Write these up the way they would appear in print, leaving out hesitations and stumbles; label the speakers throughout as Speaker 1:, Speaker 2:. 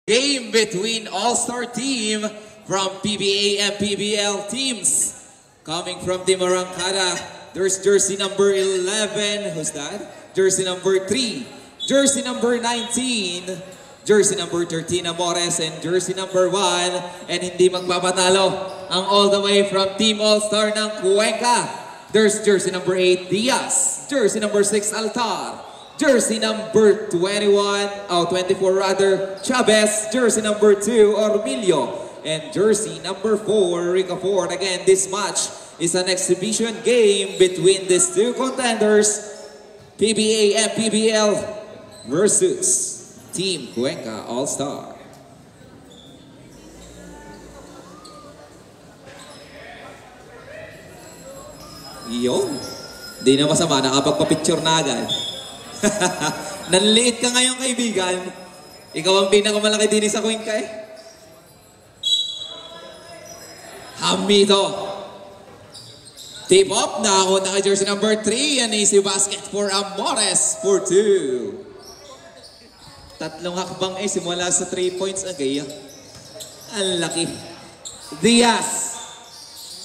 Speaker 1: Game between All-Star team from PBA and PBL teams. Coming from Team Arangkada, there's jersey number 11. Who's that? Jersey number 3. Jersey number 19. Jersey number 13, Amores. And jersey number 1. And hindi magpapatalo ang all the way from Team All-Star ng Cuenca. There's jersey number 8, Diaz. Jersey number 6, Altar. Jersey number 24 rather, Chavez. Jersey number 2, Ormilio. And jersey number 4, Rica Ford. Again, this match is an exhibition game between these two contenders, PBA and PBL versus Team Cuenca All-Star. Yun. Di na masama, nakapagpa-picture na agad. Nanliit ka ngayon, kaibigan. Ikaw ang pinakamalaki din sa Cuenca eh. Hamito. Tip up, nakakunta kay jersey number 3. An easy basket for Amores for 2. Tatlong hakbang eh, simula sa 3 points. Agay. Ang laki. Diaz.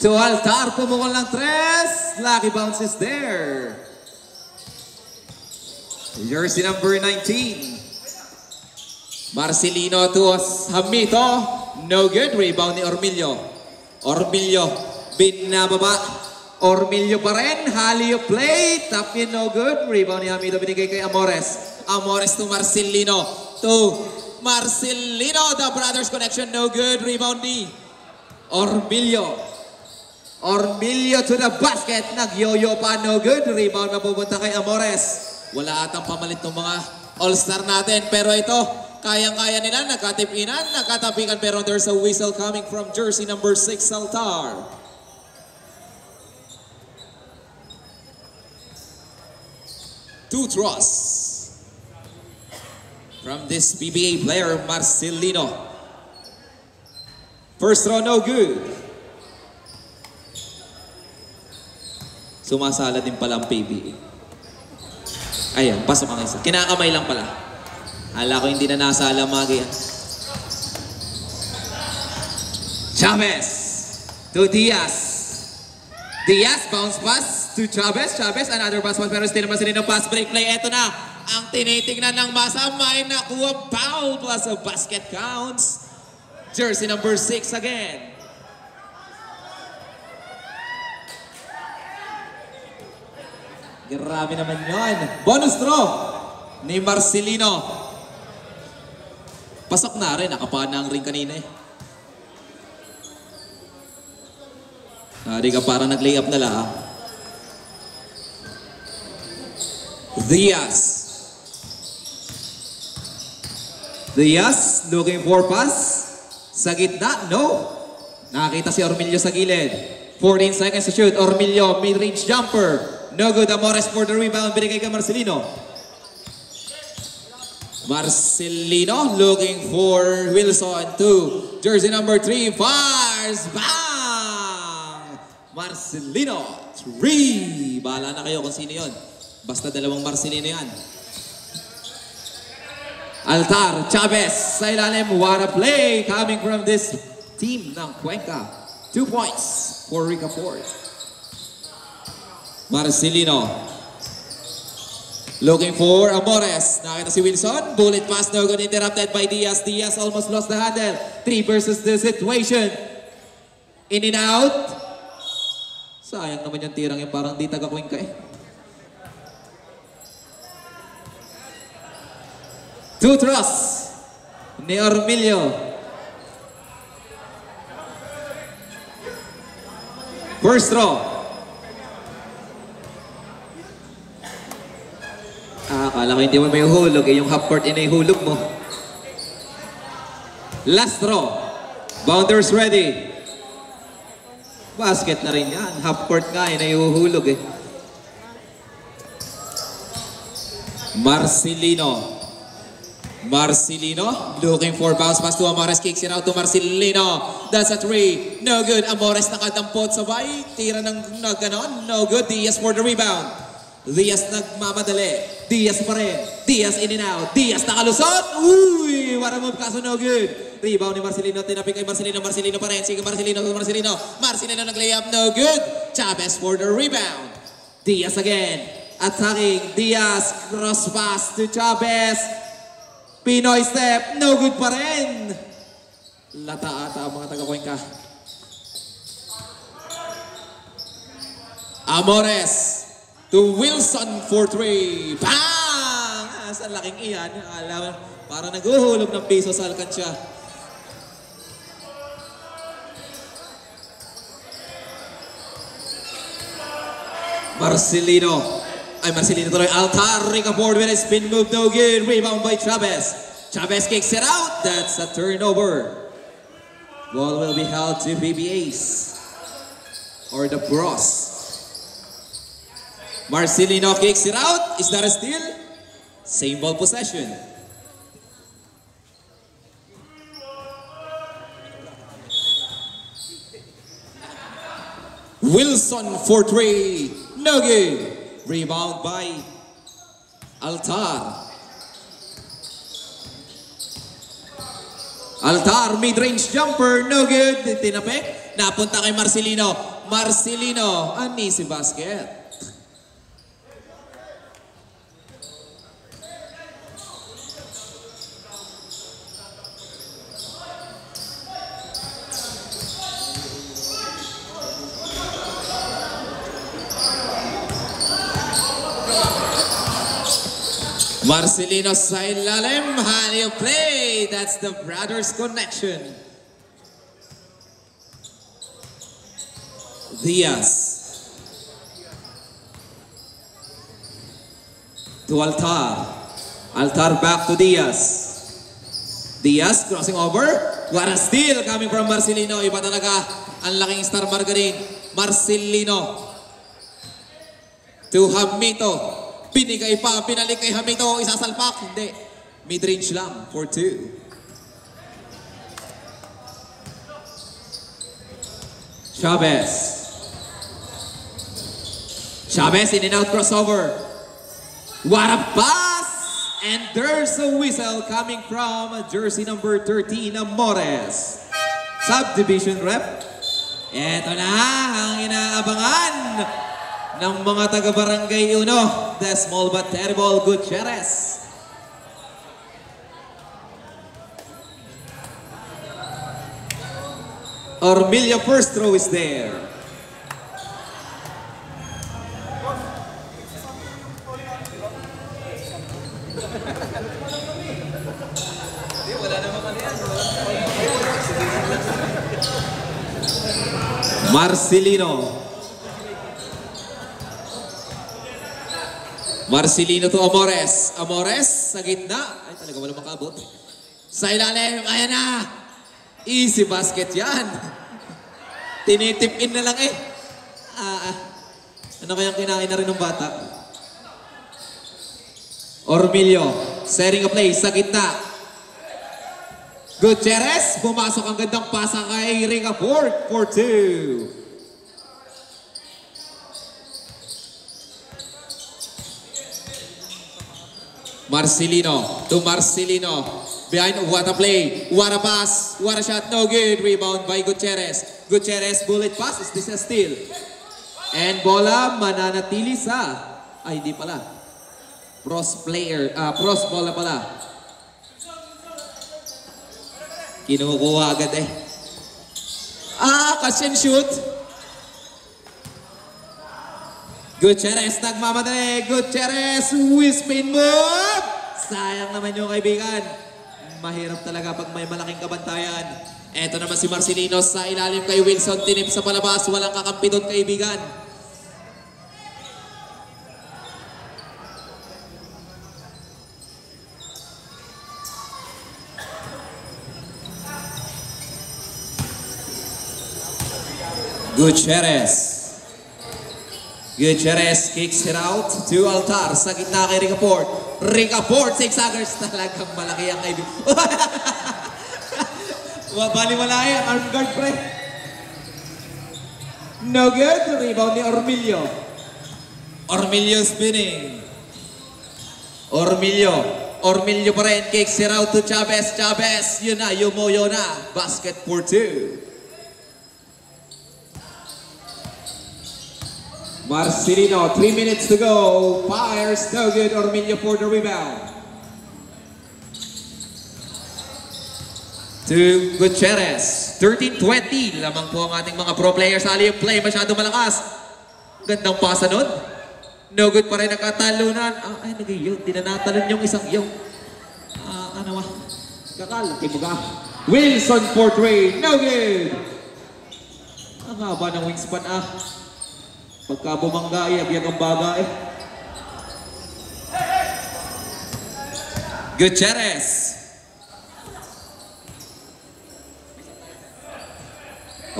Speaker 1: To Altar, pumukol ng 3. Lucky bounce is there. Jersey number 19. Marcelino to Hamito. No good. Rebound ni Ormilio. Ormilio. Binababa. Ormilio pa rin. Halio play. Tap in. No good. Rebound ni Hamito. Binigay kay Amores. Amores to Marcelino. To Marcelino. The brothers connection. No good. Rebound ni Ormilio. Ormilio to the basket. Nag-yo-yo pa. No good. Rebound na pupunta kay Amores. Wala atang pamalit ng mga all-star natin. Pero ito, kayang-kaya nila. Nagkatipinan, nagkatapikan. Pero there's a whistle coming from jersey number 6, Altar. Two thrusts from this PBA player, Marcelino. First throw, no good. Sumasala din pala ang PBA. Ayan, pasok ang isa. Kinakamay lang pala. Hala ko hindi na nasala mga yan. Chavez to Diaz. Diaz, bounce pass to Chavez. Chavez, another pass pass. Pero still Marcelino pass break play. Ito na ang tinitignan ng masa. May nakuha foul plus a basket counts. Jersey number 6 again. Grabe naman yun. Bonus throw ni Marcelino. Pasok na rin. Nakapanang rin kanina eh. Hindi ka parang nag-layup na lang. Diaz. Diaz looking for pass. Sa gitna, no. Nakakita si Ormilio sa gilid. 14 seconds to shoot. Ormilio, mid-range jumper. No good. Amores for the rebound. Binigay kay Marcelino. Marcelino looking for Wilson to jersey number 3. Fires. Bang! Marcelino. 3. Bahala na kayo kung sino yun. Basta dalawang Marcelino yan. Altar. Chavez sa ilalim. What a play coming from this team ng Cuenca. 2 points for Rica Ford. Marcelino. Looking for Amores. Nakita si Wilson. Bullet pass, no good. Interrupted by Diaz. Diaz almost lost the handle. 3 versus the situation. In and out. Sayang naman yung tirang yung parang di taga-Cuenca eh. 2 thrusts ni Ormilio. First throw. Akala ko hindi mo may hulog eh, yung half court inahulog mo. Last throw. Bounders ready. Basket na rin yan. Half court nga, inahulog eh. Marcelino. Marcelino looking for bounce pass to Amores. Kicks it out to Marcelino. That's a 3. No good. Amores nakadampot sabay. Tira ng ganon. No good. Diaz for the rebound. Diaz nagmamadali. Diaz pa rin. Diaz in and out. Diaz nakalusot. Uy! What a move, kaso no good. Rebound ni Marcelino. Tinapik kay Marcelino. Marcelino pa rin. Sige, Marcelino. Marcelino. Marcelino nag-layup. No good. Chavez for the rebound. Diaz again. Attacking. Diaz. Cross pass to Chavez. Pinoy step. No good pa rin. Lata ata ang mga taga-Cuenca. Amores to Wilson for 3. Bang! Sa laking iyan. Alam, parang naguhulog ng piso sa Alcancia. Marcelino tuloy. Altar, Ricafort with a spin move, no good. Rebound by Chavez. Chavez kicks it out. That's a turnover. Ball will be held to PBA's or the Bros. Marcelino kicks it out. Is that a steal? Same ball possession. Wilson for 3. No good. Rebound by Altar. Altar, mid-range jumper, no good. Tinapik, napunta kay Marcelino. Marcelino, an easy basket. Marcelino sa ilalim, how do you play? That's the brothers connection. Diaz. To Altar. Altar back to Diaz. Diaz crossing over. What a steal coming from Marcelino. Iba talaga ang laking star margarine. Marcelino. To Hamito. Binigay pa, pinalik kay Hamito, isasalpak. Hindi. Mid-range lang for 2. Chavez. Chavez in and out crossover. What a pass! And there's a whistle coming from jersey number 13, Amores. Subdivision rep. Ito na ang inaabangan ng mga taga-Barangay Uno. The small but terrible Gutierrez. Ormilio first throw is there. Marcelino. Marcelino to Amores. Amores sa gitna. Ay, talaga wala makabot. Sa ilalim. Ayan na. Easy basket yan. Tinitip in na lang eh. Ano kayang kinain na rin ng bata? Ormilio. Setting a play sa gitna. Gutierrez. Pumasok ang gandang pasa kay Ricafort for 2. Marcelino to Marcelino. Behind, what a play. What a pass. What a shot. No good. Rebound by Gutierrez. Gutierrez bullet pass. Is this a steal? And bola mananatili sa... Ay, hindi pala. Pros player. Pros bola pala. Kinukuha agad eh. Catch and shoot. Gutierrez nagmamadali. Gutierrez spin move. Sayang naman yung kaibigan. Mahirap talaga pag may malaking kabantayan. Eto naman si Marcelino sa ilalim kay Wilson. Tinip sa palabas. Walang kakampi doon kaibigan. Gutierrez kicks it out to Altar. Sa gitna kay Ricafort. Ricafort, 6-huggers. Talagang malaki ang kaibigan. Bali-wala yan. Arm guard pre. No good. Rebound ni Ormilio. Ormilio spinning. Ormilio pa rin. Kicks it out to Chavez. Chavez, yun na, yumoyo na. Basket for 2. Marcelino, 3 minutes to go. Fires, no good. Ormilio for the rebound. To Gutierrez. 13-20. Lamang po ang ating mga pro players. Sali yung play, masyado malakas. Gandang pasa nun. No good pa rin ang katalunan. Ay, nag-yun. Di na natalon yung isang yung. Ano ba? Kakal, kibuga. Wilson for 3. No good. Ang haba ng wingspan Pagka bumangga agyan ang baga Gutierrez.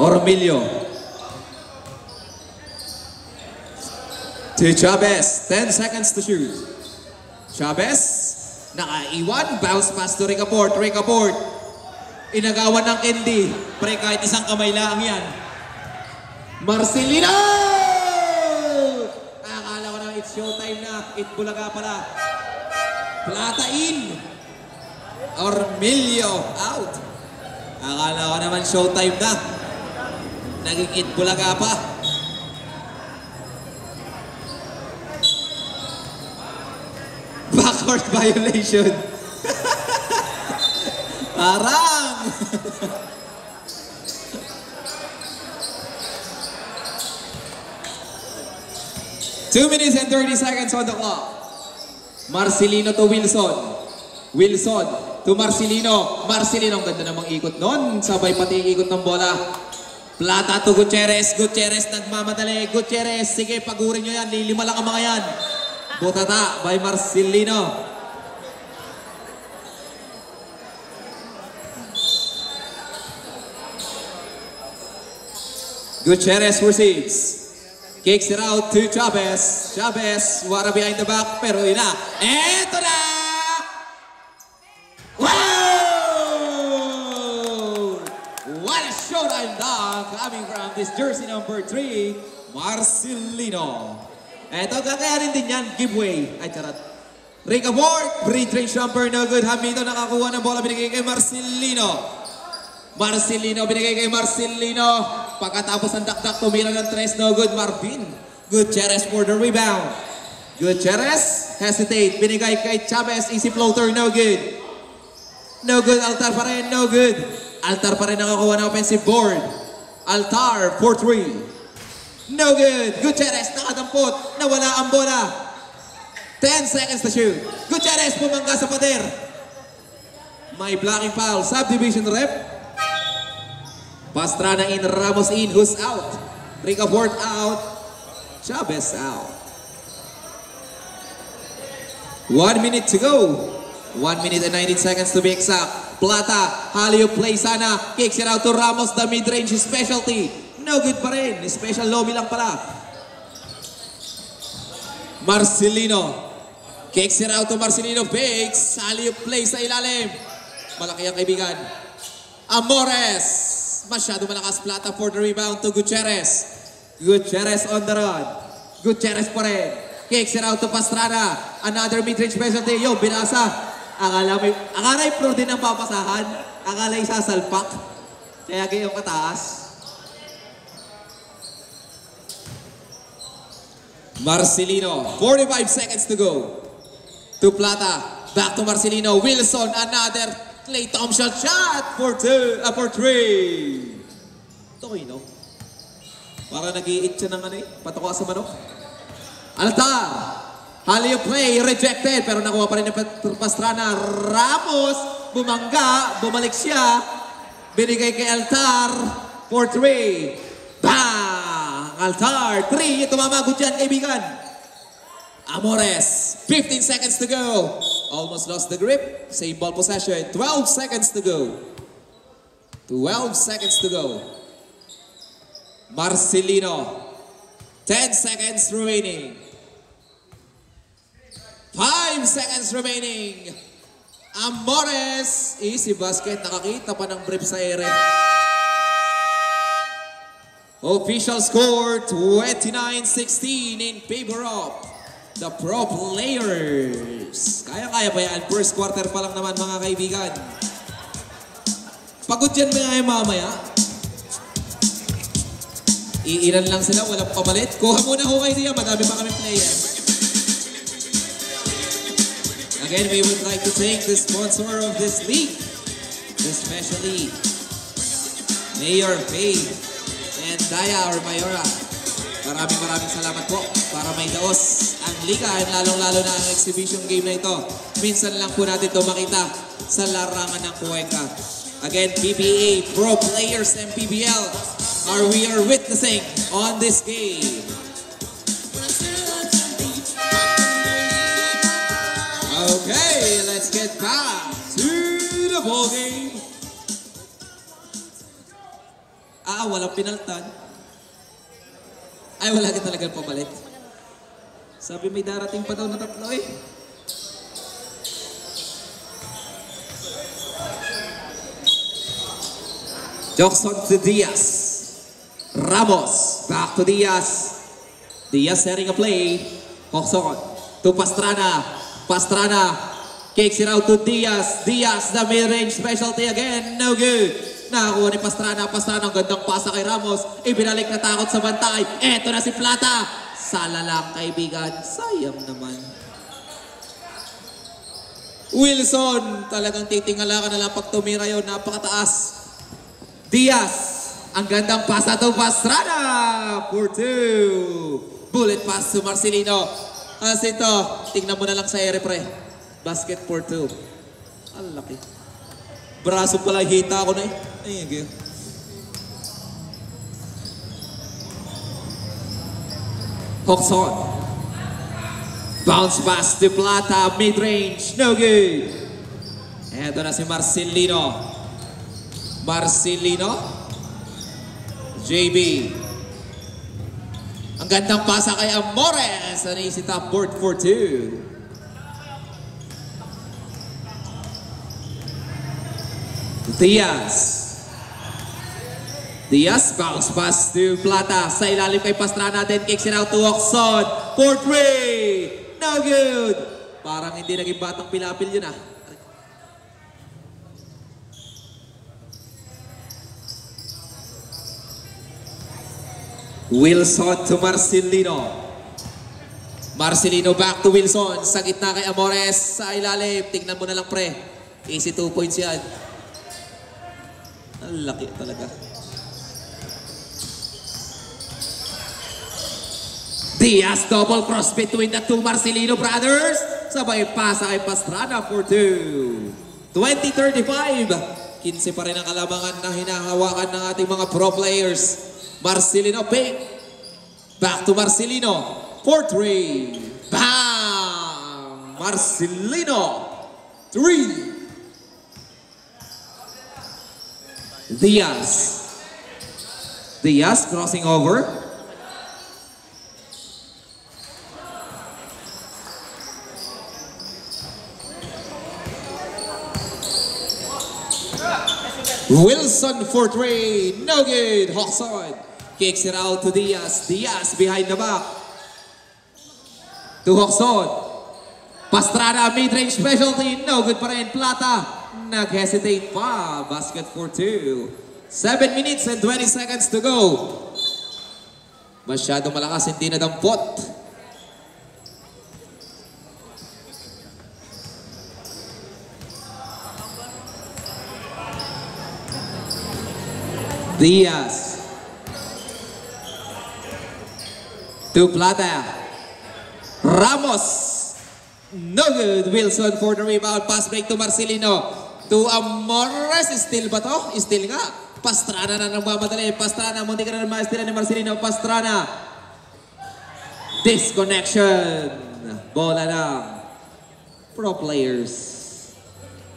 Speaker 1: Ormilio. To Chavez. 10 seconds to shoot. Chavez. Nakaiwan. Bounce pass to Ricaport. Ricaport. Inagawan ng Kendi. Pre, kahit isang kamay lang yan. Marcelino! Akala ko na it's showtime na. Itbulaga pala. Plata in. Ormilio out. Akala ko naman showtime na. Naging Itbulaga pa. Backcourt violation. Parang. 2 minutes and 30 seconds on the clock. Marcelino to Wilson. Wilson to Marcelino. Marcelino, ang ganda namang ikot nun. Sabay pati ikot ng bola. Plata to Gutierrez. Gutierrez nagmamadali. Gutierrez, sige, pagurin nyo yan. Lilima lang ang mga yan. Butata by Marcelino. Gutierrez receives. Kicks it out to Chavez. Chavez, wara behind the back, pero yun na. Eto na! Wow! What a showtime dunk coming from this jersey number 3, Marcelino. Eto, kakayanin din yan, giveaway. Ay, charot. Ricaport, mid-range jumper, no good. Hamito nakakuha ng bola, binigay kay Marcelino. Marcelino, binigay kay Marcelino. Pagkatapos ng dakdak, tumira ng 3, no good. Marvin Gutierrez for the rebound. Gutierrez, hesitate. Binigay kay Chavez, easy floater, no good. No good, Altar pa rin, no good. Altar pa rin nakakuha ng offensive board. Altar for 3. No good. Gutierrez, nakadampot. Nawala ang bola. 10 seconds to shoot. Gutierrez, pumangga sa pader. May blocking foul. Subdivision rep. Pastrana in, Ramos in, who's out? Ricaport out. Chavez out. 1 minute to go. 1 minute and 19 seconds to be exact. Plata, Halio play sana. Kicks it out to Ramos, the mid-range specialty. No good pa rin. Special lobby lang pala. Marcelino. Kicks it out to Marcelino. Fakes. Halio play sa ilalim. Malaki ang kaibigan. Amores. Masyado malakas. Plata for the rebound to Gutierrez. Gutierrez on the run. Gutierrez pa rin. Kicks it out to Pastrana. Another mid-range specialty. Yo, binasa. Akala yung pro din ang papasahan. Akala yung sasalpak. Kaya gayong kataas. Marcelino. 45 seconds to go. To Plata. Back to Marcelino. Wilson. Another Klay Thompson shot for 3. Ito ko no? Para nag-i-eat siya ng patuka sa manok. Altar. Halio play. Rejected. Pero nakuha pa rin ng Pastrana. Ramos. Bumangga. Bumalik siya. Binigay kay Altar for 3. Bang! Altar. 3. Tumama ko dyan, kaibigan. Amores. 15 seconds to go. Almost lost the grip. Same ball possession. 12 seconds to go. 12 seconds to go. Marcelino. 10 seconds remaining. 5 seconds remaining. Amores. Easy basket. Nakakita pa ng brief sa ere. Official score 29-16 in favor of the pro players. Kaya-kaya ba yan? First quarter pa lang naman mga kaibigan. Pagod yan mga mamaya. Iilan lang sila, walang pamalit. Kuha muna ho kayo diyan, madami pa kami player. Again, we would like to thank the sponsor of this league, especially Mayor Faye and Daya or Mayora. Maraming salamat po para may daos ang liga at lalong-lalo na ang exhibition game na ito. Minsan lang po natin ito makita sa larangan ng Cuenca. Again, PBA, pro players, and PBL we are witnessing on this game. Okay, let's get back to the ball game. Walang pinaltan. Ay, wala ka talagang pamalit. Sabi may darating pa daw na tatlo eh. Jackson to Diaz. Ramos. Back to Diaz. Diaz setting a play. Coxon to Pastrana. Pastrana kicks it out to Diaz. Diaz, the mid-range specialty again. No good. Nakakuha ni Pastrana. Pastrana, ang gandang pasa kay Ramos. Ibinalik na takot sa bantay. Eto na si Plata. Sala lang, kaibigan. Sayang naman. Wilson, talagang titingala ka na lang pag tumira yun. Napakataas. Diaz, ang gandang pasa to Pastrana. For two. Bullet pass to Marcelino. Kasi ito, tingnan mo na lang sa ere pre. Basket for two. Ang laki. Braso pala, hita ako na eh. Ayun. Coxon. Bounce pass to Plata, mid-range, no good. Eto na si Marcelino. Marcelino. JB. Ang gandang pasa kay Amores. Ano yung si top board for two. Diaz. Diaz, bounce pass to Plata. Sa ilalim kay Pastrana, then kicks it out to Oxon. For three. No good. Parang hindi naging batang pilapil yun ah. Wilson to Marcelino. Marcelino back to Wilson. Sa gitna kay Amores. Sa ilalim. Tingnan mo na lang pre. Easy 2 points yan. Ang laki talaga. Diaz, double cross between the two Marcelino brothers. Sabay pasa kay Pastrana for two. 20-35. 15 pa rin ang kalamangan na hinahawakan ng ating mga pro players. Marcelino pick. Back to Marcelino. For three. Bam! Marcelino. Three. Diaz. Diaz crossing over. Wilson for three. No good. Hawkson kicks it out to Diaz. Diaz behind the back. To Hawkson. Pastrana mid-range specialty. No good pa rin. Plata. Nag-hesitate pa. Basket for two. 7 minutes and 20 seconds to go. Masyadong malakas. Hindi na dampot. Diaz. To Plata. Ramos. No good. Wilson for the rebound. Pass break to Marcelino. To Amores. Still ba to? Still nga. Pastrana na nagmamadali. Pastrana. Munti ka na naman still ni Marcelino. Pastrana. Disconnection. Bola lang. Pro players.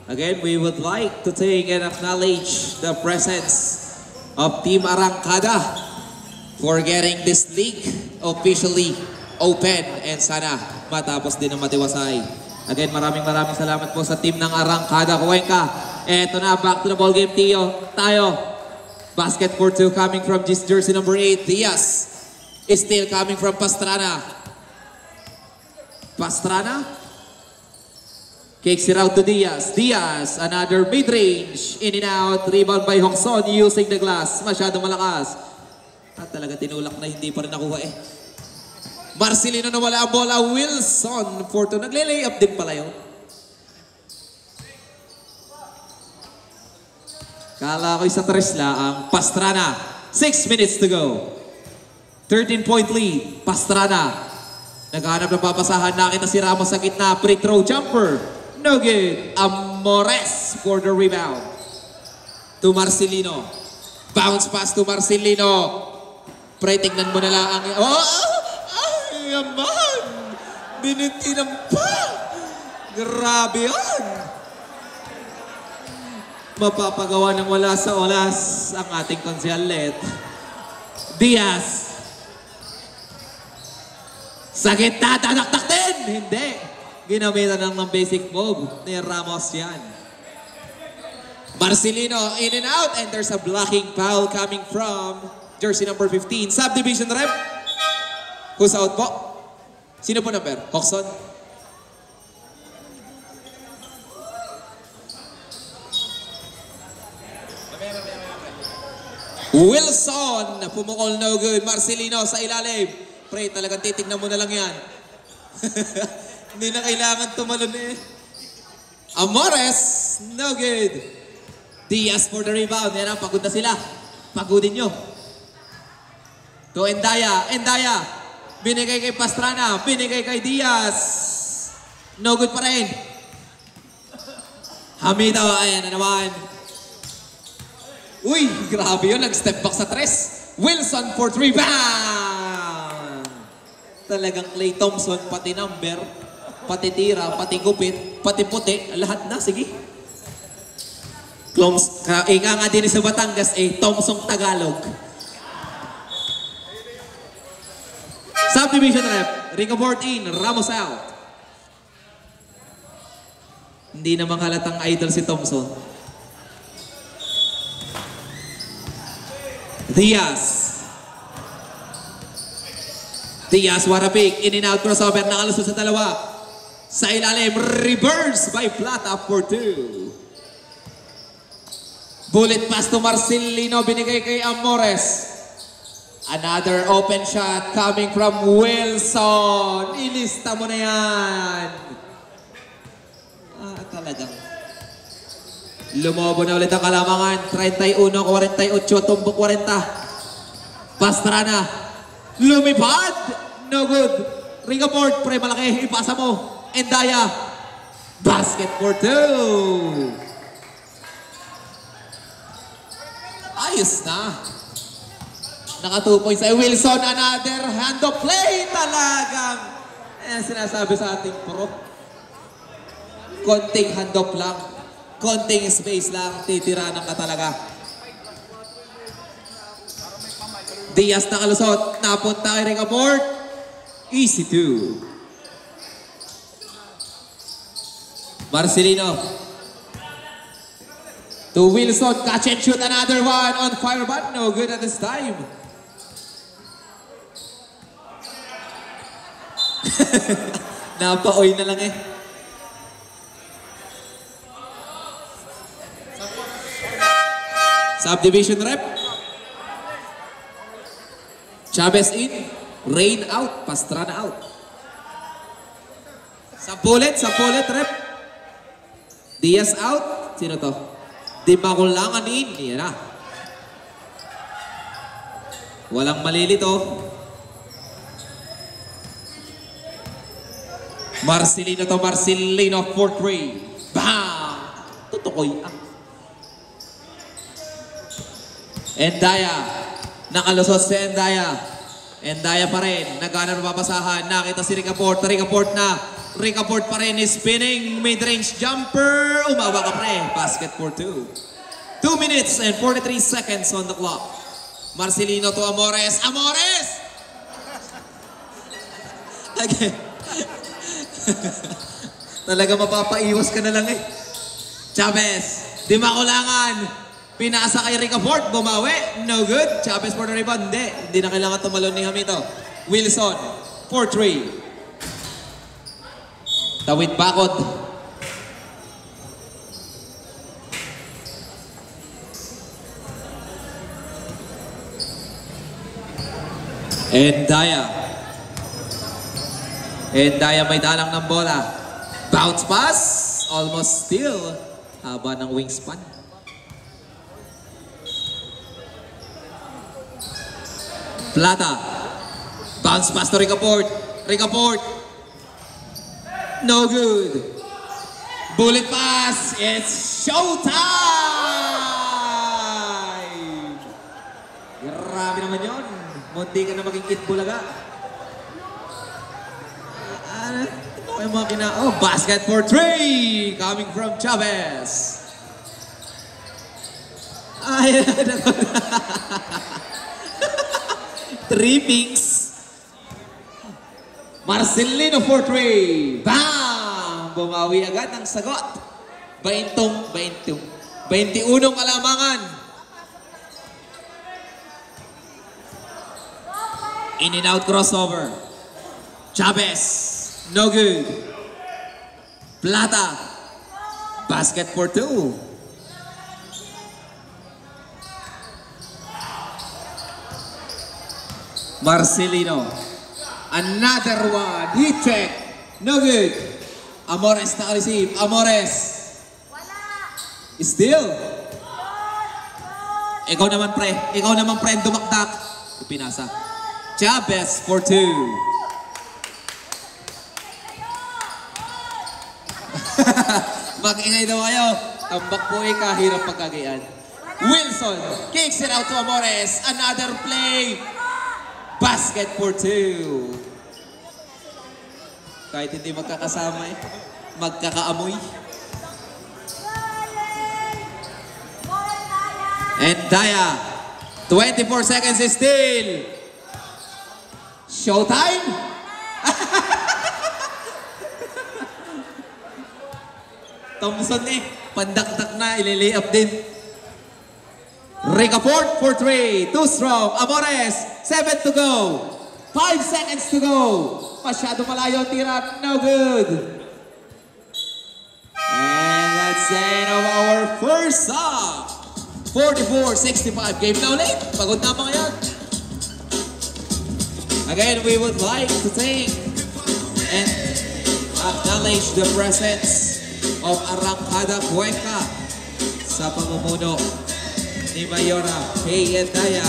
Speaker 1: Again, we would like to take and acknowledge the presence of Team Arangkada for getting this league officially open and sana matapos din ang matiwasay. Again, maraming salamat po sa team ng Arangkada Cuenca. Eto na, back to the ball game tayo. Basket for two coming from this jersey number 8. Diaz is still coming from Pastrana. Pastrana kicks it out to Diaz. Diaz, another mid-range. In and out. Rebound by Hongson using the glass. Masyadong malakas. At talaga tinulak na hindi pa rin nakuha eh. Marcelino na wala ang bola. Wilson for two. Nagle-layup din pala yun. Kala ko isa tres ang Pastrana. 6 minutes to go. 13-point lead. Pastrana. Naghahanap ng papasahan. Nakita si Ramos sa gitna. Free throw jumper. No good. Amores for the rebound. To Marcelino. Bounce pass to Marcelino. Pre, tignan mo na lang ang... Oh! Ay, yaman! Binintinan pa! Grabe yan! Mapapagawa ng wala sa olas ang ating konsehalet. Diaz. Sakit na, tataktak din! Hindi. Ginamitan lang ng basic move ni Ramos yan. Marcelino in and out, and there's a blocking foul coming from jersey number 15. Subdivision rep. Who's out po? Sino po number? Hoxon? Wilson. Pumukol, no good. Marcelino sa ilalim. Pre, talagang titignan mo na lang yan. Hindi na kailangan tumalon eh. Amores. No good. Diaz for the rebound. Yan ang pagod na sila. Pagodin nyo. To Endaya. Endaya. Binigay kay Pastrana. Binigay kay Diaz. No good pa rin. Hamida. Ayan na naman. Uy, grabe yun. Nag-step back sa tres. Wilson for three. Bang! Talagang Klay Thompson. Pati number. Pati tira. Pati gupit. Pati puti. Lahat na. Sige. Ika nga din sa Batangas Thompson Tagalog. Subdivision rep. Rigobert in. Ramos out. Hindi namang halatang idol si Thompson. Diaz. Diaz, what a pick. In and out crossover. Nakalusot sa dalawa. Sa ilalim. Reverse by Plata for two. Bullet pass to Marcelino. Binigay kay Amores. Another open shot coming from Wilson. Ilista mo na yan. Talagang. Lumobo na ulit ang kalamangan. 31-48. Tumbok 40. Pastrana. Lumipad. No good. Rigobert. Pre, malaki. Ipasa mo. Endaya. Basket for two. Ayos na. Naka 2 points ay Wilson. Another hand of play. Talagang. Sinasabi sa ating pro. Konting hand off lang. Konting space lang. Titiranan ka talaga. Diaz nakalusot. Napunta kay Rigobert. Easy two. Marcelino. To Wilson. Catch and shoot. Another one on fire, but no good at this time. Napaoy na lang eh. Subdivision rep. Chavez in. Rain out. Pastrana out. Sampulit rep. Diaz out. Sino to? Di makulangan in. Yan na. Walang malilito. Marcelino to Marcelino for three. Bang! Tutukoy ang. Endaya. Nakalusot si Endaya. Endaya pa rin. Nagana ng papasahan. Nakita si Rigobert. Rigobert na. Rigobert pa rin is spinning. Mid-range jumper. Umawa ka pre. Basket for two. 2 minutes and 43 seconds on the clock. Marcelino to Amores. Amores! Again. Talaga mapapaiwas ka na lang eh. Chavez. Di makulangan. Pinasa kay Rica Fort, bumawi. No good. Chavez for the rebound. Hindi na kailangan tumalon ni Hamito. Wilson, 4-3. Tawid bakod. Endaya may dalang ng bola. Bounce pass. Almost steal. Haba ng wingspan. Plata. Bounce pass to Rica Fort. Rica Fort. No good. Bullet pass. It's showtime! Grabe naman yun. Munti ka na maging Itbulaga. Ano yung mga Oh, basket for 3! Coming from Chavez. Ay, 3 picks. Marcelino for 3. Bam! Bumawi agad ang sagot. 21 kalamangan. In and out crossover. Chavez. No good. Plata. Basket for 2. Marcelino. Another one. Heat check. No good. Amores naka-receive. Amores. Still. Ikaw naman pre. Dumakdak. Ipinasa. Chavez for 2. Mag-ingay daw kayo. Tambak po kahirap pagkagayaan. Wilson kicks it out to Amores. Another play. Basket for 2. Kahit hindi magkakasama magkakaamoy. And Daya. 24 seconds is still. Showtime? Thompson pandakdak na, ililay up din. Rica Fort for 3. Too strong. Amores, 7 to go. 5 seconds to go. Masyado malayo tira. No good. And that's the end of our first half. 44-65. Game na ulit. Pagod na mga yan. Again, we would like to thank and acknowledge the presence of Arrancada Cuenca sa pamumuno ni Mayora Kay Endaya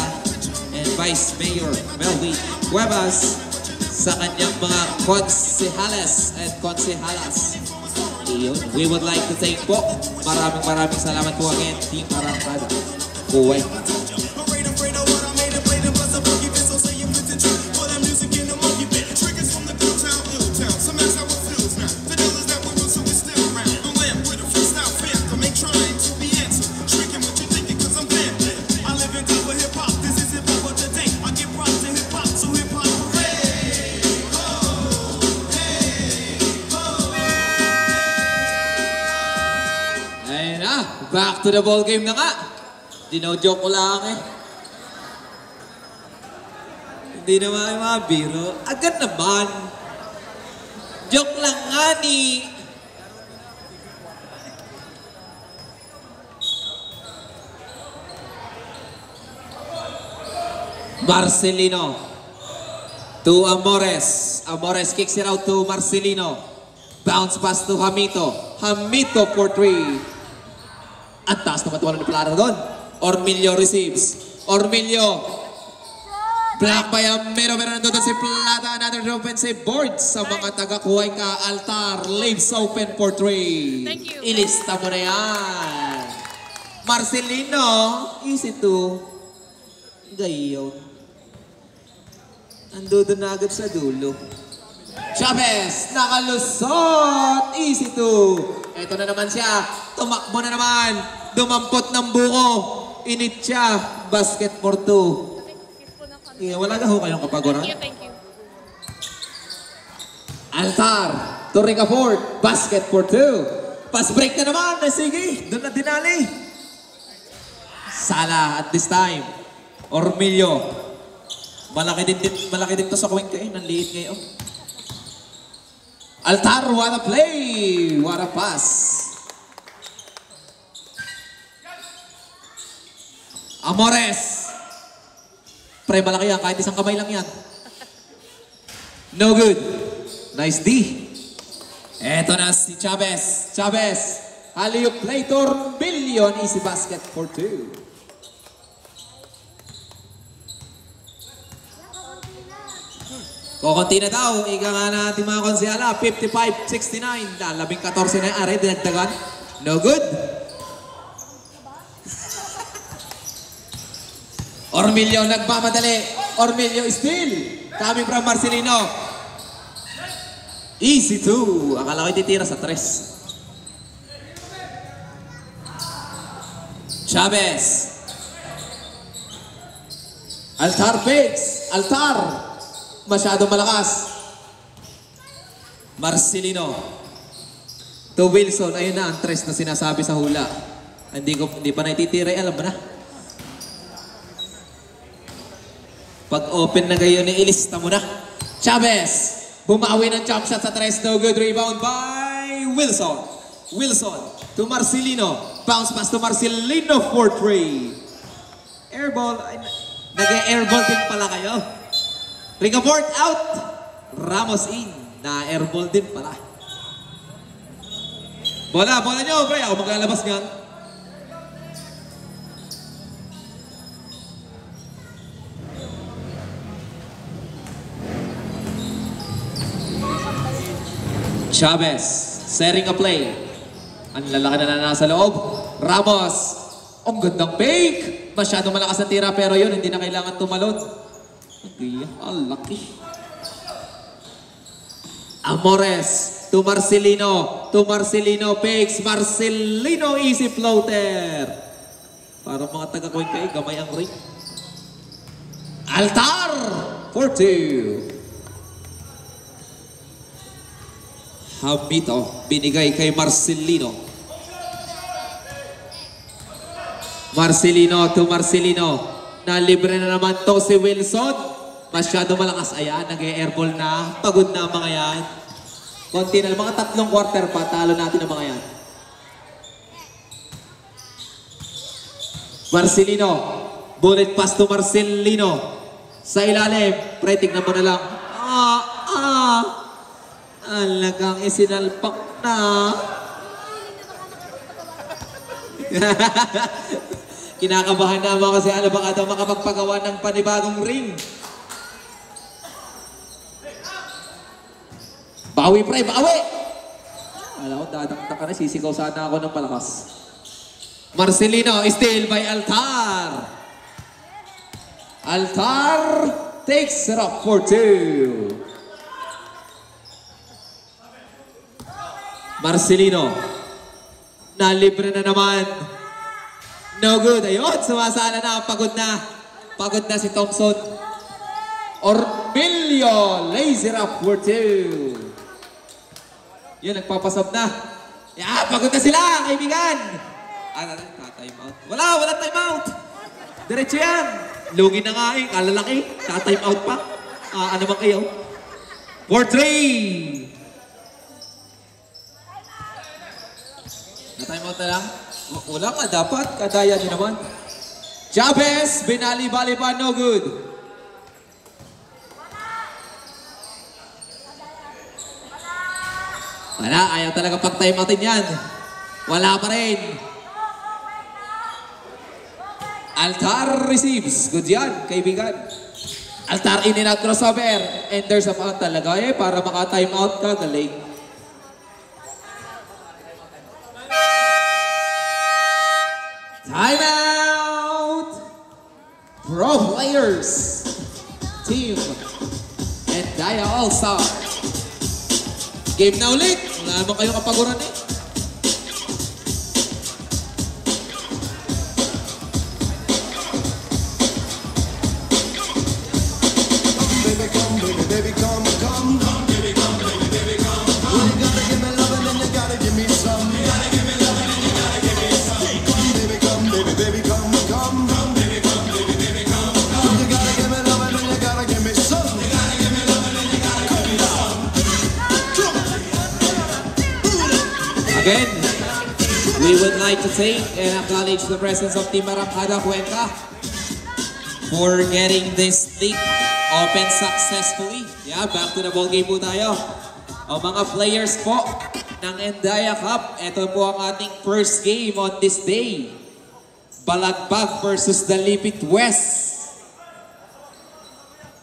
Speaker 1: and Vice Mayor Melvin Cuevas sa kanyang mga konsehales and konsehalas. We would like to thank po. Maraming salamat po again, Team Arrancada Cuenca. Back to the ball game na nga. Dino-joke ko lang Hindi naman ay mga biro. Agad naman. Joke lang nga ni. Marcelino. To Amores. Amores kicks it out to Marcelino. Bounce pass to Hamito. Hamito for 3. At taas na matuwalan ni Plata doon. Ormilio receives. Ormilio. Black by Amero. Pero nandun si Plata. Another offensive board sa mga taga-kuhay ka. Altar. Leaves open for 3.
Speaker 2: Thank you.
Speaker 1: Ilista mo na yan. Marcelino. Easy to. Gayon. Nandun na agad sa dulo. Chavez. Nakalusot. Easy to. Ito na naman siya. Tumakbo na naman. Dumampot ng buko. Init siya. Basket for 2. Wala na ho kayong kapagoran?
Speaker 2: Thank you.
Speaker 1: Altar. To Rica Fort. Basket for 2. Pass break na naman. Sige. Doon na dinali. Sala at this time. Ormilio. Malaki din to sa kwing kayo. Nanliit ngayon. Altar, what a play! What a pass! Amores! Pre, malaki yan. Kahit isang kamay lang yan. No good. Nice D. Eto na si Chavez. Chavez. Alley-oop play to Ormilio. Easy basket for 2. Kukunti na daw, ika nga natin mga konsyala, 55-69, 14 na yung aray, dinagdagan, no good. Ormilio nagmamadali, Ormilio still, coming from Marcelino. Easy 2, akala ko ititira sa 3. Chavez. Altar fakes, Altar. Masyadong malakas. Marcelino. To Wilson. Ayun na ang tres na sinasabi sa hula. Hindi pa naititiray. Alam mo na. Pag open na gayon, ilista mo na. Chavez. Bumawi ng jump shot sa tres. No good. Rebound by Wilson. Wilson to Marcelino. Bounce pass to Marcelino for 3. Airball. Nag-airball din pala kayo. Rigaport out. Ramos in. Na-airball din pala. Bola nyo, pre. Ako maglalabas nga. Chavez. Setting a play. Ang lalaki na nasa loob. Ramos. Ang gandang fake. Masyado malakas ang tira pero yun, hindi na kailangan tumalon. Okay, ang laki. Amores to Marcelino. To Marcelino, fakes. Marcelino, easy floater. Para mga taga-coin kayo, gamay ang ring. Altar for 2. Hamito, binigay kay Marcelino. Marcelino to Marcelino. Nalibre na naman to si Wilson. Masyado malakas. Ayan, nag-airball na. Pagod na ang mga yan. Konti na, mga 3 quarter pa. Talo natin ang mga yan. Marcelino. Bullet pass to Marcelino. Sa ilalim. Pre, tignan mo na lang. Alagang isinalpak na. Kinakabahan naman kasi ano baka daw makapagpagawa ng panibagong ring. Bawi pre, bawi! Alam ko, dadaktak ka na, sisigaw sana ako ng malakas. Marcelino, still by Altar. Altar takes it up for 2. Marcelino. Nalibre na naman. No good. Ayun, sumasala na. Pagod na. Pagod na si Thompson. Ormilio lays it up for 2. Yun, nagpapasab na. Yeah, pagod na sila, kaibigan. Ta-time out. Wala time out. Diretso yan. Lugi na nga eh. Kalalaki. Ta-time out pa. Ano ba kayo? For 3. Na-time out na lang. Wala ka, dapat. Kadaya din naman. Chavez, binali-bali pa, no good. Wala, ayaw talaga pag-time outin yan. Wala pa rin. Altar receives. Good yan, kaibigan. Altar in and out crossover. And there's a foul talaga eh, para maka-time out ka, galing. Time out! Pro players! Team and Daya All-Star. Game na ulit. Wala naman kayong kapaguran eh.
Speaker 2: Baby, come, baby, come, come. Baby, come, baby, come, come. You gotta give me love and then you gotta give me some. You gotta give me love and then you gotta give me some. Come, baby, come, baby, come, come.
Speaker 1: Again, we would like to thank and acknowledge the presence of Team Arangkada Cuenca for getting this league open successfully. Yeah, back to the ball game po tayo. O mga players po ng Endaya Cup, ito po ang ating first game on this day. Balagbag versus Dalipit West.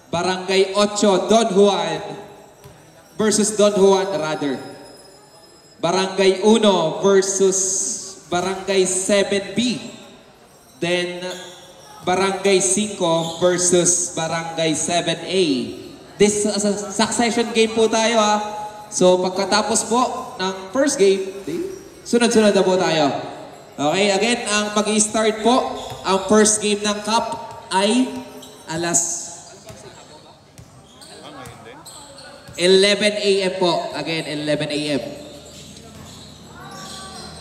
Speaker 1: Barangay 8, Don Juan versus Don Juan rather. Barangay 1 versus Barangay 7B. Then Barangay 5 versus Barangay 7A. This is a succession game po tayo ha. So pagkatapos po ng first game, sunod-sunod na po tayo. Okay, again, ang mag-i-start po, ang first game ng cup ay alas 11 a.m. po. Again, 11 a.m.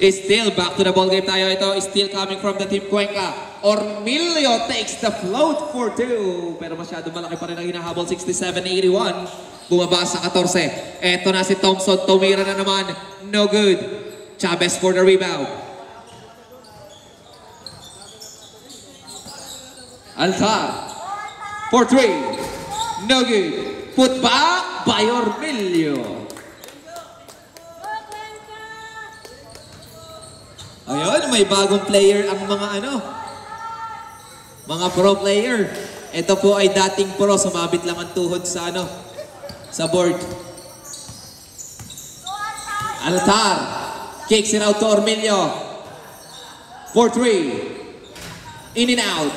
Speaker 1: Still back to the ball game tayo. Ito is still coming from the Team Cuenca. Ormilio takes the float for 2. Pero masyado malaki pa rin ang hinahabol. 67-81. Bumaba sa 14. Ito na si Thompson. Tumira na naman. No good. Chavez for the rebound. Altar for 3. No good. Put back by Ormilio. Ayun, may bagong player ang mga mga pro player. Ito po ay dating pro, sumabit lang ang tuhod sa sa board. Altar kicks it out to Ormilio for 3. In and out.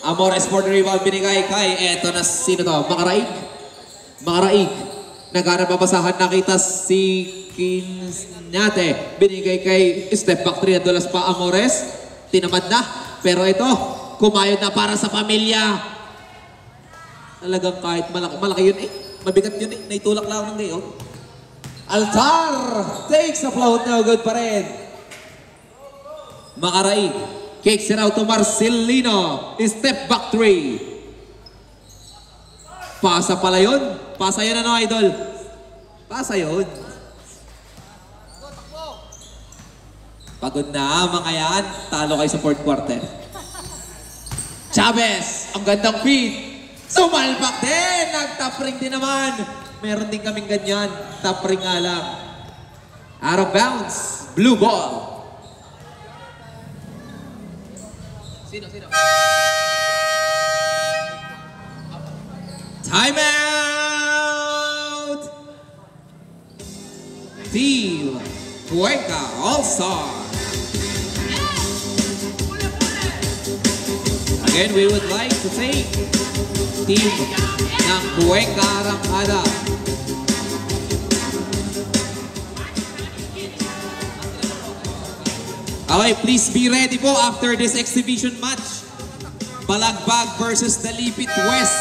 Speaker 1: Amores for the rebound, binigay kay eto na sino to? Makaraig. Naghanap mabasahan, nakita si Kinyate. Binigay kay step back 3 dollars pa Amores. Tinamad na. Pero ito, kumayod na para sa pamilya. Talagang kahit malaki yun mabigat yun naitulak lang ng gayon. Altar takes a float, no good pa rin. Makaraig. Kicks it out to Marcelino. Step back 3. Pasa pala yun. Pasa yun idol. Pasa yun. Pagod na mga yan. Talo kayo sa fourth quarter. Chavez. Ang gandang feed. Sumalpak din. Nag-top ring din naman. Meron din kaming ganyan. Top ring nga lang. Out of bounds. Blue ball. Sino? Timeout! Team Cuenca All-Star. Again, we would like to thank Team ng Cuenca Arangkada. Okay, please be ready po after this exhibition match. Balagbag versus Dalipit West.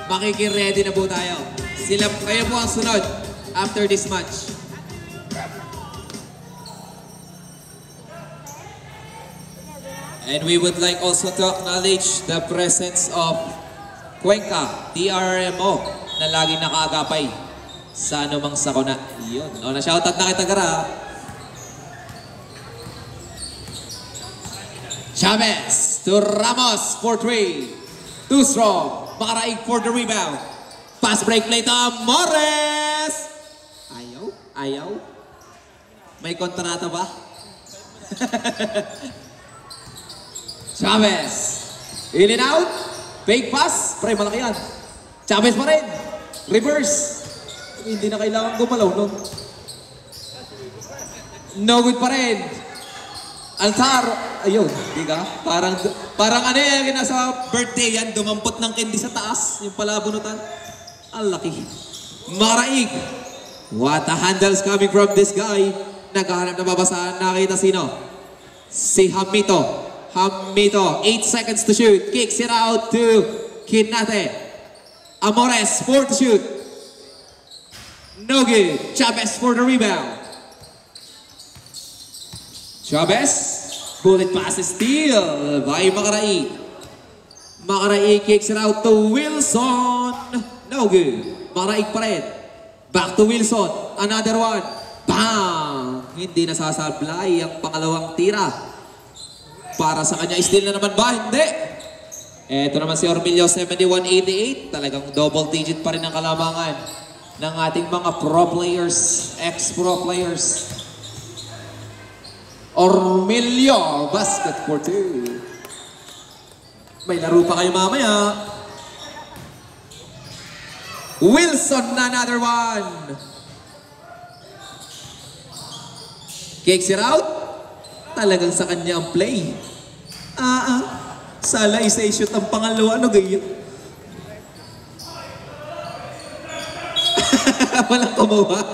Speaker 1: Makikiredy na po tayo. Kayo po ang sunod after this match. And we would like also to acknowledge the presence of Cuenca, TRMO, na laging nakaagapay sa anumang sakuna. Yun. O, na-shoutout na kita gara. Chavez to Ramos for 3. Too strong. Makaraig for the rebound. Pass break play to Amores. Ayaw. May kontrata ba? Chavez. In and out. Fake pass. Pre, malaki yan. Chavez pa rin. Reverse. Hindi na kailangan gumalaw, no? No good pa rin. Altar, ayun, di ka? Parang yung nasa birthday yan, dumampot ng candy sa taas, yung palabunutan. Ang laki. Makaraig. What a handles coming from this guy. Naghahanap na babasahan, nakita sino? Si Hamito. 8 seconds to shoot. Kicks it out to Kinate. Amores, 4 to shoot. No good. Chavez for the rebound. Chavez, bullet pass steal by Makaraig. Makaraig kicks it out to Wilson. No good. Makaraig pa rin. Back to Wilson. Another one. Bang! Hindi nasasablay ang pangalawang tira. Para sa kanya, steal na naman ba? Hindi. Ito naman si Ormilio, 71-88. Talagang double digit pa rin ang kalamangan ng ating mga pro players, ex-pro players. Ormilio, basket for 2. May laro pa kayo mamaya. Wilson na another one. Kicks it out. Talagang sa kanya ang play. Sala isa-shoot ang pangalawa. Ano ganyan? Walang kumawa.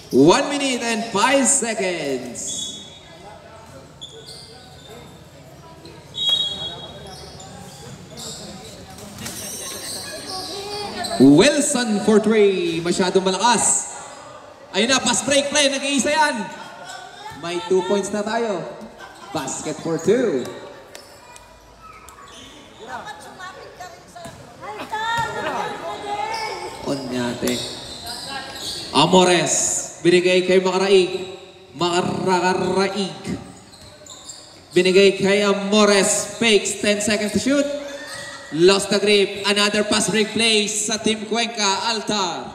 Speaker 1: 1 minute and 5 seconds. Wilson for 3. Masyadong malakas. Ayun na, pass break play. Nag-iisa yan. May 2 points na tayo. Basket for 2. Onyate. Amores. Binigay kay Makaraig. Makaraig. Binigay kay Amores. Fakes. 10 seconds to shoot. Lost the grip. Another pass break play sa Team Cuenca. Altar.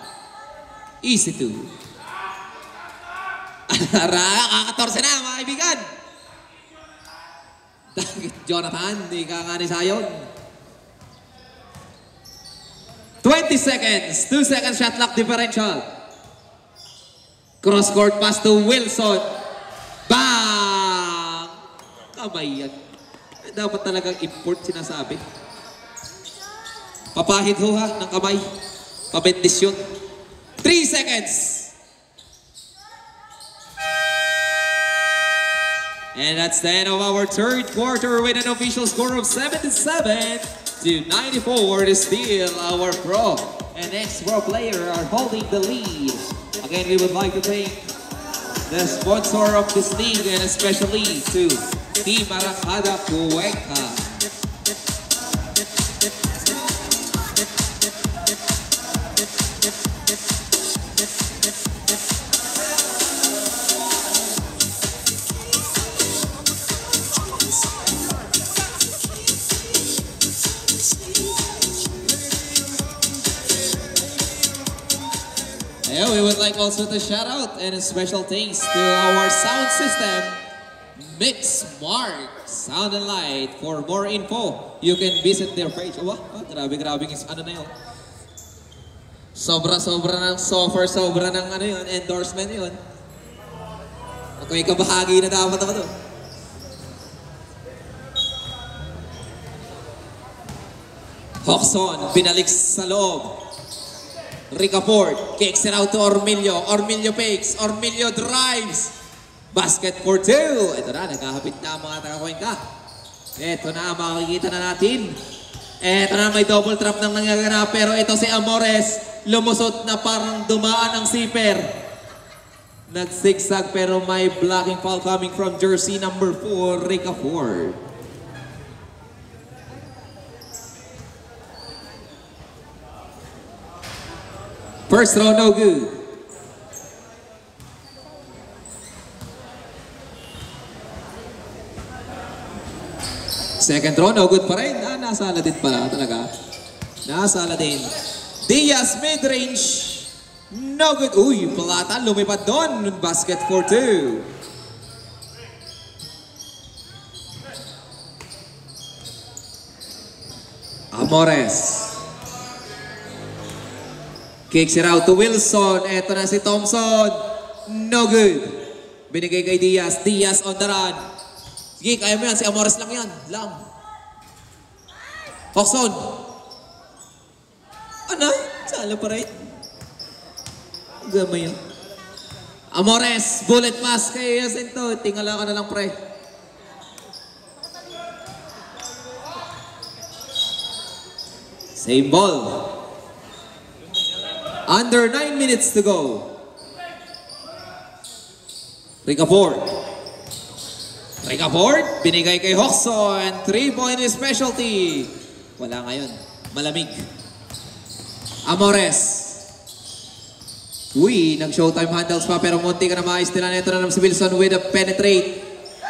Speaker 1: Easy 2. Kaka-14 na mga kaibigan. Jonathan, di ka nga ni Sayon. 20 seconds. 2 seconds shot clock differential. Cross court pass to Wilson. Bang! Kamay yan. Dapat talagang import sinasabi. Papahid ho ha ng kamay. Pabendisyon. 3 seconds. And that's the end of our third quarter with an official score of 77-94. Still our pro and ex-pro player are holding the lead. Again, we would like to thank the sponsor of this league and especially to Team Arangkada Cuenca. Yeah, we would like also to shout out and special thanks to our sound system, Mix Mark Sound and Light. For more info, you can visit their page. Oh, grabe is ano na yun. Sobra ng software, sobra ng ano yun, endorsement yun. At may kabahagi na dapat ako doon. Hoxon, binalik sa loob. Ricafort kicks it out to Ormilio. Ormilio fakes. Ormilio drives. Basket for 2. Ito na, nagkahapit na ang mga taga-Cuenca. Ito na, makikita na natin. Ito na, may double trap nang nangyagana. Pero ito si Amores, lumusot na parang dumaan ang zipper. Nagsigsag pero may blocking foul coming from jersey number 4, Ricafort. First throw, no good. Second throw, no good pa rin. Nasala din pala talaga. Nasala din. Diaz mid-range. No good. Uy, Palata lumipad doon. Basket for 2. Amores. Kicks it out to Wilson. Eto na si Thompson. No good. Binigay kay Diaz. Diaz on the run. Sige, kaya mo yan. Si Amores lang yan. Lang. Hoxon. Ano? Sala pa rin. Gamay yan. Amores. Bullet pass kay Jacinto. Tingala ka na lang, pre. Same ball. Under 9 minutes to go. Ricafort. Ricafort, binigay kay Hoxon. 3-point specialty. Wala ngayon. Malamig. Amores. Uy, nag-showtime handles pa pero munti ka na maayos nila. Ito na naman si Wilson with a penetrate.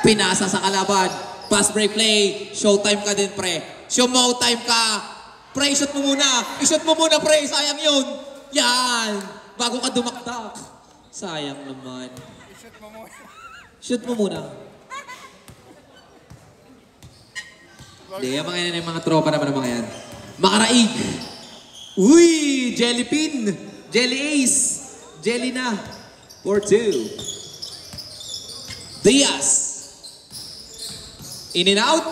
Speaker 1: Pinasa sa kalaban. Pass break play. Showtime ka din, pre. Showtime ka. Pre, shoot mo muna. I-shoot mo muna, pre. Sayang yun. Yan. Bago ka dumaktak. Sayang naman. Shoot mo muna. Hindi, yung mga tropa naman ng mga yan. Makaraig. Uy, Jellypin. Jelly Ace. Jelly na. 4-2. Diaz. In and out.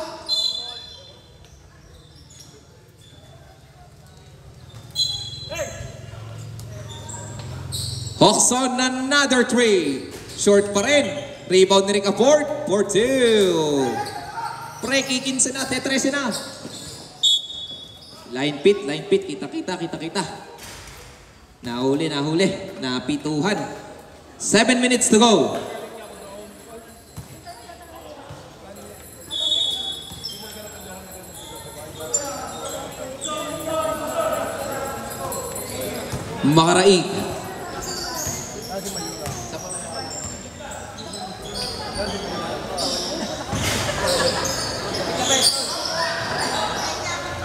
Speaker 1: Hawks on another 3. Short pa rin. Rebound ni Rick Afford. 4-2. Pre, kikinsa na. Tetrese na. Line pit. Kita. Nahuli. Napituhan. 7 minutes to go. Makaraig.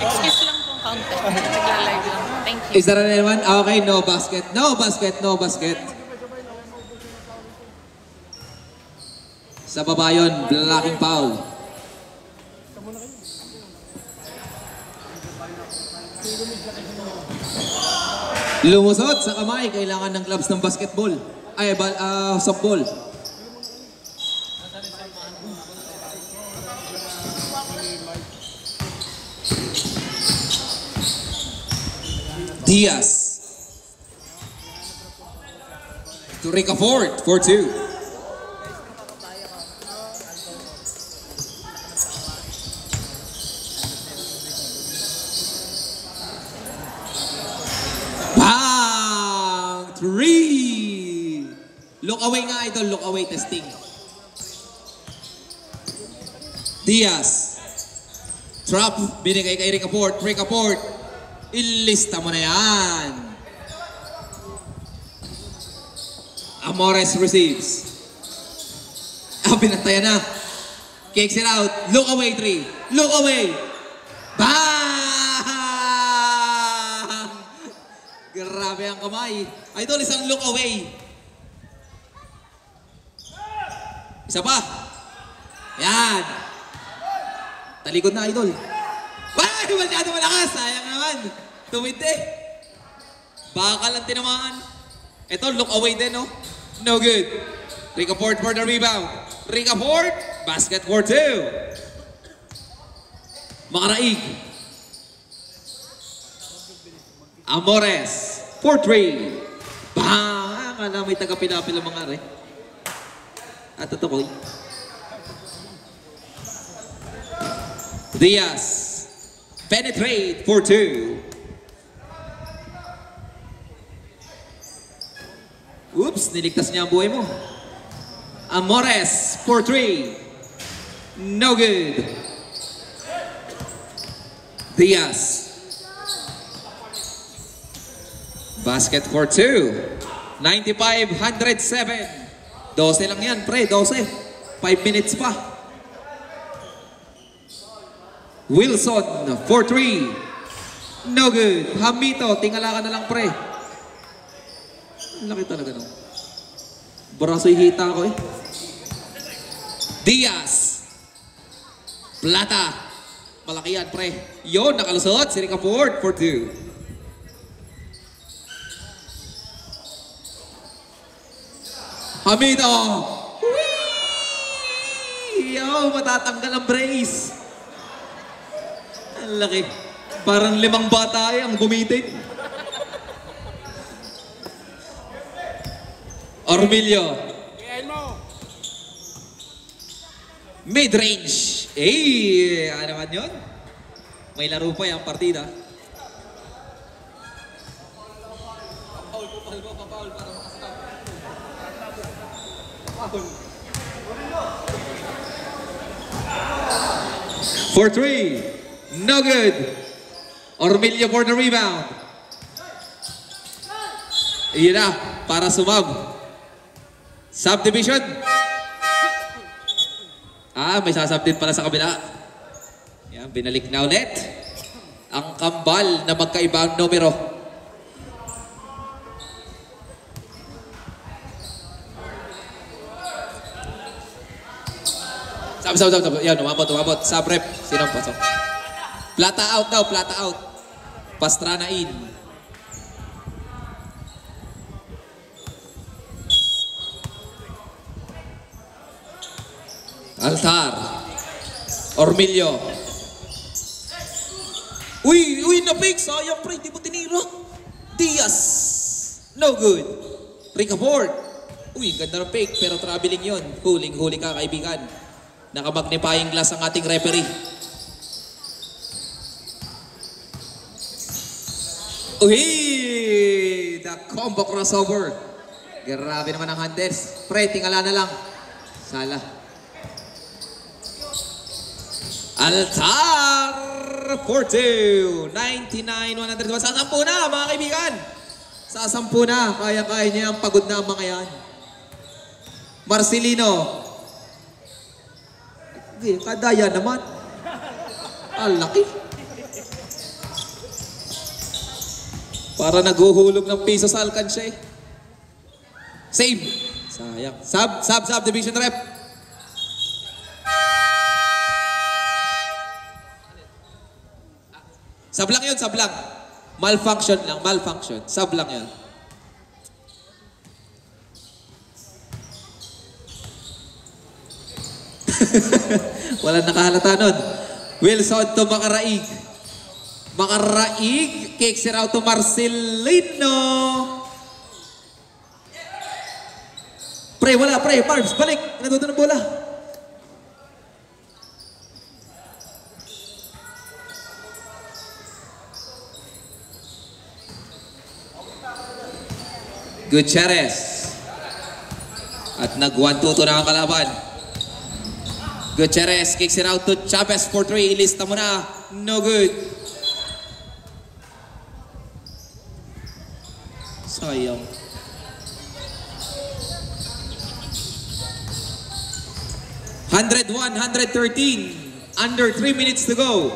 Speaker 3: Excuse lang pong counter. Nagla-live lang. Thank you.
Speaker 1: Is that anyone? Okay, no basket. No basket. Sa baba yun, blocking foul. Lumusot sa kamay, kailangan ng gloves ng basketball. Ay, softball. Diaz. To Rick Afford, 4-2. Bang! 3! Look away nga, idol. Look away testing. Diaz. Trap. Binigay kay Rick Afford. Rick Afford. Ilista mo na yan. Amores receives. Pinantayan na. Kicks it out. Look away 3. Look away. Bang! Grabe ang kamay. Idol, isang look away. Isa pa. Yan. Talikod na, idol. Ay, masyado malakas. Sayang naman. Tumiti. Baka lang tinamaan. Ito, look away din, no? No good. Rick Afford for the rebound. Rick Afford. Basket for 2. Makaraig. Amores. For 3. Bang! Akala may taga-pinapil ang mga re. At tutukoy. Diaz. Penetrate for 2. Oops, niligtas niya ang buhay mo. Amores for 3. No good. Diaz. Basket for 2. 95-107. 12 lang yan, pre. 12. 5 minutes pa. Wilson for 3. No good. Hamito, tingala ka na lang, pre. Ang laki talaga no. Braso'y hita ko eh. Diaz. Plata. Malaki yan, pre. Yun, nakalusot. Si Rick Afford for 2. Hamito. Whee! Yo, matatanggal ang brace. Ang laki. Parang 5 bata eh ang gumitin. Ormilio. Mid-range. Eh, ano naman yun? May laro pa yung partida. For 3. No good. Ormilio for the rebound. Iyon na, para sumab. Subdivision. May sasab din pala sa kabila. Yan, binalik na ulit. Ang kambal na magkaibang numero. Sab. Yan, umabot. Sub-rep. Sino ang pasok? Plata out daw, plata out. Pastrana in. Altar. Ormilio. Uy, napik. Sayang, pre. Di mo tinira. Diaz. No good. Ricafort. Uy, ganda ng fake. Pero traveling yon. Huling-huli ka, kaibigan. Nakamagnifying glass ang ating referee. Uy! The combo crossover. Grabe naman ang handles. Pre, tingala na lang. Sala. Altar! 4-2. 99-100. Sasampu na, mga kaibigan. Sasampu na. Kaya-kaya niya ang pagod na ang mga yan. Marcelino. Kadaya naman. Ang laki. Para naghuhulog ng piso sa alkansya eh. Save. Sayang. Sub, division rep. Sub lang yun, sub lang. Malfunction lang, malfunction. Sub lang yun. Walang nakahalata nun. Wilson to Makaraig. Makaraig. Kicks it out to Marcelino. Pre, wala. Pre, Barbs, balik. Natuto ng bola. Gutierrez. At nag-1-2 na ang kalaban. Gutierrez kicks it out to Chavez for 3. Ilista mo na. No good. Sayang. Under 3 minutes to go.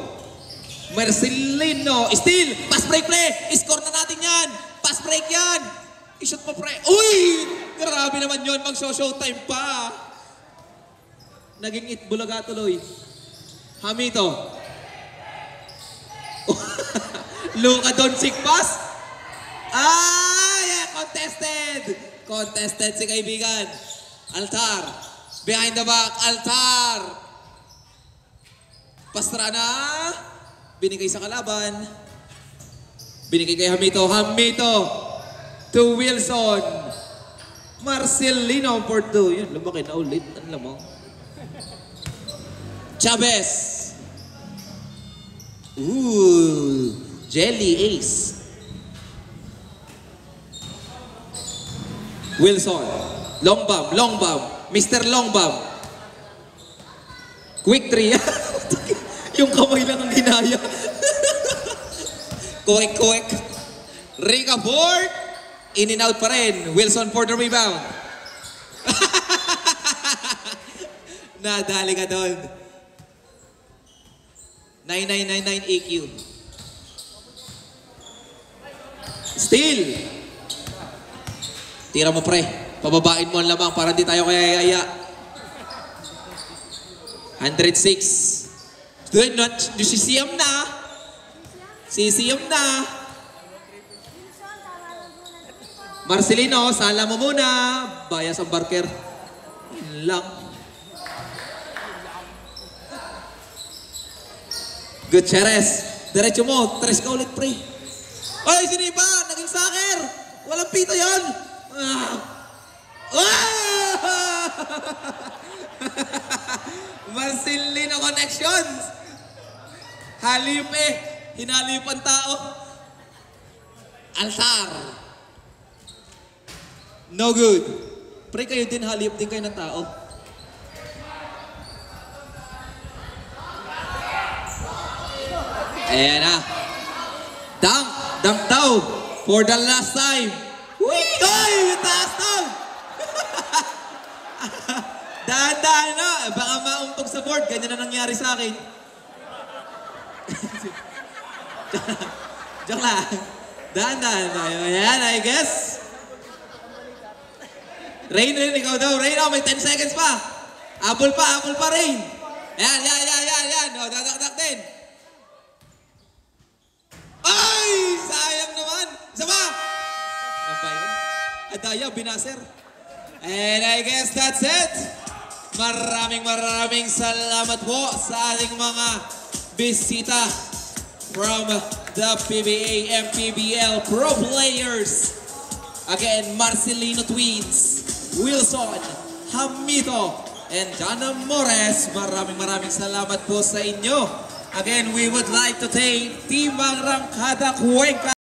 Speaker 1: Marcelino. Still. Pass break play. Score na natin yan. Pass break yan. I-shoot mo pre. Uy! Grabe naman yun. Mag-showtime pa. Naging itbulaga tuloy. Hamito. Luka Doncic pass. Yeah, contested si kaibigan. Altar. Behind the back, Altar. Pastrana. Binigay sa kalaban. Binigay kay Hamito. To Wilson. Marcelino for 2. Yan, lumaki na ulit. Ang lamang. Chavez. Jelly ace. Wilson. Long bomb. Mr. Long bomb. Quick 3. Yung kamay lang ang ginaya. Quick. Ricafort. In and out pa rin. Wilson for the rebound. Nadali ka doon. 9999 AQ. Still. Tira mo pre. Pababain mo ang lamang para hindi tayo kaya 106. Sisiyam na. Marcelino, sala mo muna. Bias ang Barker. Lang. Gutierrez. Diretso mo. 3 ka ulit, pre. Ay, sinipa. Naging soccer. Walang pito yan. Marcelino connections. Halip eh. Hinalip ang tao. Altar. No good. Pre, kayo din, halip din kayo ng tao. Ayan na. Dunk daw for the last time. Whee! ganyan na nangyari sa akin. Joke lang. Dahan-dahan tayo. Ayan, I guess. Rain, ikaw daw. Rain, oh, may 10 seconds pa. Apple pa, Rain. Ayan. O, dadakdak din. Ay! Sayang naman. Isa pa. Ano ba yun? Adaya, binaser. And I guess that's it. Maraming salamat po sa ating mga bisita from the PBA and PBL Pro Players. Again, Marcelino Twins, Wilson, Hamito, and Jana Mores. Maraming salamat po sa inyo. Again, we would like to thank Team Arangkada Cuenca.